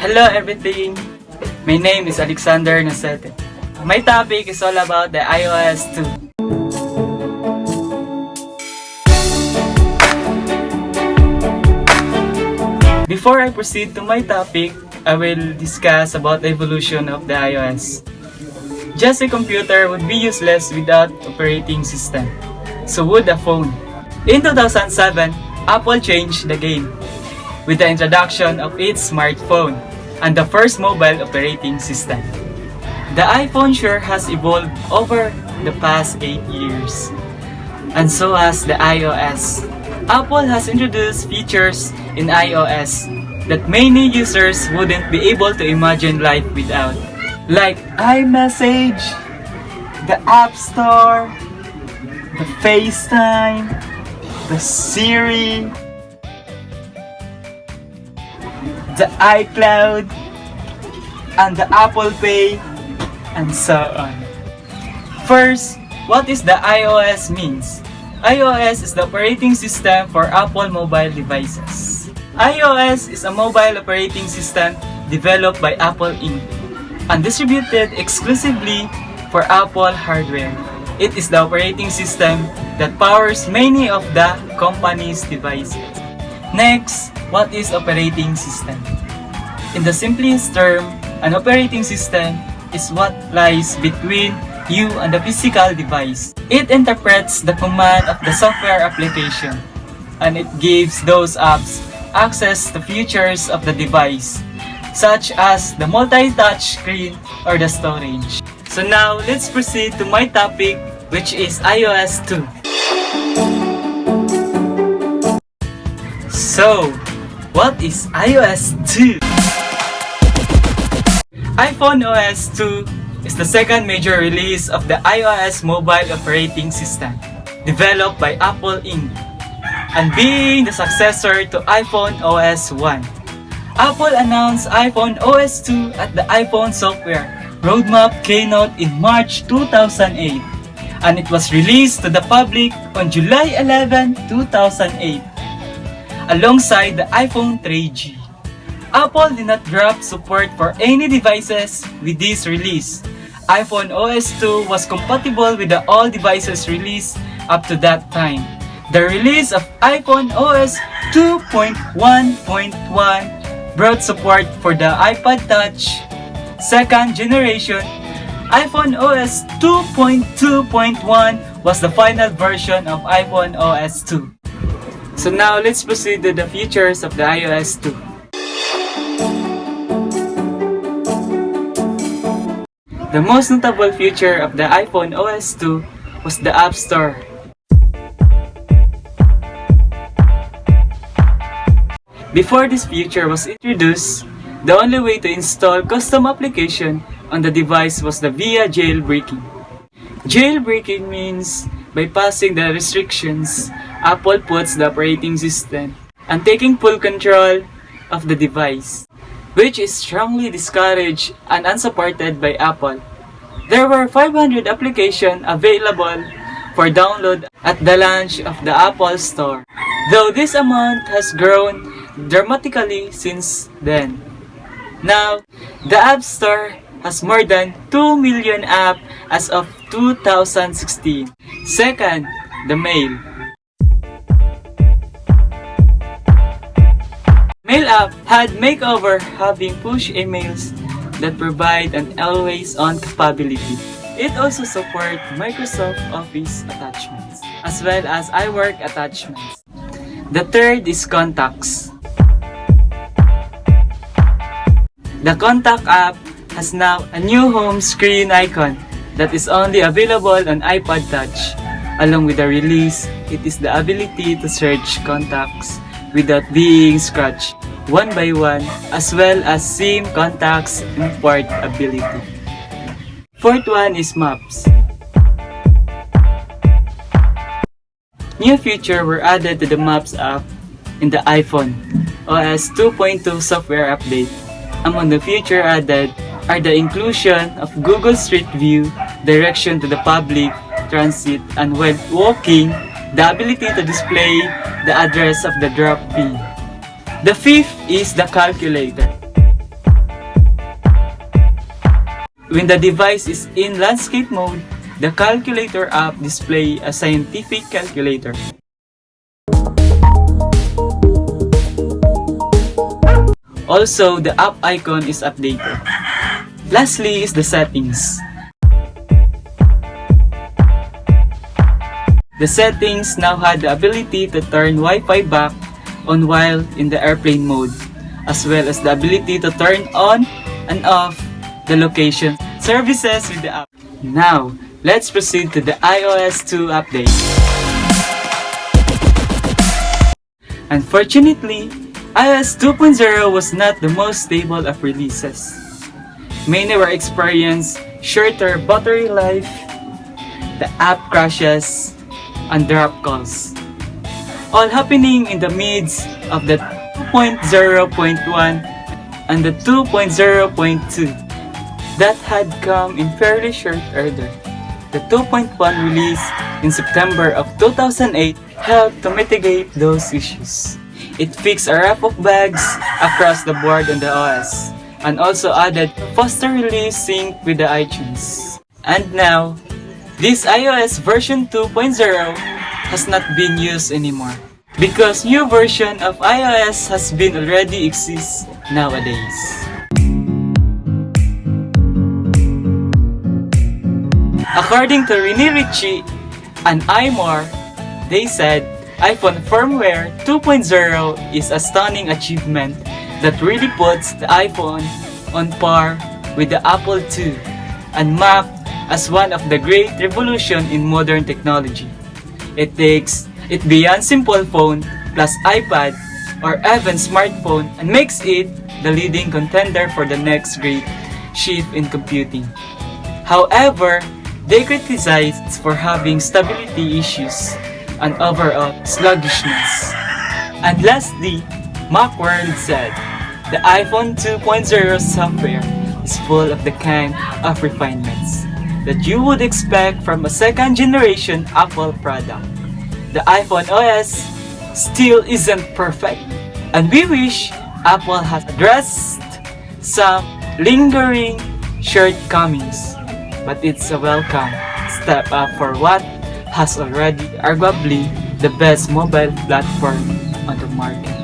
Hello everything! My name is Alexander Nocete. My topic is all about the iOS 2. Before I proceed to my topic, I will discuss about the evolution of the iOS. Just a computer would be useless without operating system. So would a phone. In 2007, Apple changed the game with the introduction of its smartphone and the first mobile operating system. The iPhone sure has evolved over the past 8 years, and so has the iOS. Apple has introduced features in iOS that many users wouldn't be able to imagine life without, like iMessage, the App Store, the FaceTime, the Siri, the iCloud, and the Apple Pay, and so on. First, what is the iOS means? iOS is the operating system for Apple mobile devices. iOS is a mobile operating system developed by Apple Inc. and distributed exclusively for Apple hardware. It is the operating system that powers many of the company's devices. Next, what is operating system? In the simplest term, an operating system is what lies between you and the physical device. It interprets the command of the software application, and it gives those apps access to features of the device, such as the multi-touch screen or the storage. So now, let's proceed to my topic, which is iOS 2. So, what is iOS 2? iPhone OS 2 is the second major release of the iOS mobile operating system, developed by Apple Inc. and being the successor to iPhone OS 1. Apple announced iPhone OS 2 at the iPhone Software Roadmap keynote in March 2008, and it was released to the public on July 11, 2008. Alongside the iPhone 3G. Apple did not drop support for any devices with this release. iPhone OS 2 was compatible with the all devices released up to that time. The release of iPhone OS 2.1.1 brought support for the iPod Touch. Second generation, iPhone OS 2.2.1 was the final version of iPhone OS 2. So now, let's proceed to the features of the iOS 2. The most notable feature of the iPhone OS 2 was the App Store. Before this feature was introduced, the only way to install custom application on the device was via jailbreaking. Jailbreaking means bypassing the restrictions Apple puts the operating system and taking full control of the device, which is strongly discouraged and unsupported by Apple. There were 500 applications available for download at the launch of the Apple Store, though this amount has grown dramatically since then. Now, the App Store has more than 2 million apps as of 2016. Second, the Mail. Mail app had makeover, having push emails that provide an always-on capability. It also supports Microsoft Office attachments, as well as iWork attachments. The third is Contacts. The Contact app has now a new home screen icon that is only available on iPod Touch. Along with the release, it is the ability to search contacts without being scratched one by one, as well as SIM contacts import ability. Fourth one is Maps. New features were added to the Maps app in the iPhone OS 2.2 software update. Among the features added are the inclusion of Google Street View, direction to the public transit, and when walking, the ability to display the address of the drop fee. The fifth is the calculator. When the device is in landscape mode, the calculator app displays a scientific calculator. Also, the app icon is updated. Lastly is the settings. The settings now had the ability to turn Wi-Fi back on while in the airplane mode, as well as the ability to turn on and off the location services with the app. Now, let's proceed to the iOS 2 update. Unfortunately, iOS 2.0 was not the most stable of releases. Many were experienced shorter battery life, the app crashes, and drop calls. All happening in the midst of the 2.0.1 and the 2.0.2 that had come in fairly short order. The 2.1 release in September of 2008 helped to mitigate those issues. It fixed a raft of bugs across the board on the OS and also added faster release sync with the iTunes. And now, this iOS version 2.0 has not been used anymore because new version of iOS has been already exists nowadays. According to Rene Ritchie and iMore, they said iPhone firmware 2.0 is a stunning achievement that really puts the iPhone on par with the Apple II and marked as one of the great revolution in modern technology. It takes it beyond simple phone plus iPad or even smartphone and makes it the leading contender for the next great shift in computing. However, they criticized for having stability issues and overall sluggishness. And lastly, Macworld said, the iPhone 2.0 software is full of the kind of refinements that you would expect from a second generation Apple product. The iPhone OS still isn't perfect, and we wish Apple has addressed some lingering shortcomings, but it's a welcome step up for what has already arguably the best mobile platform on the market.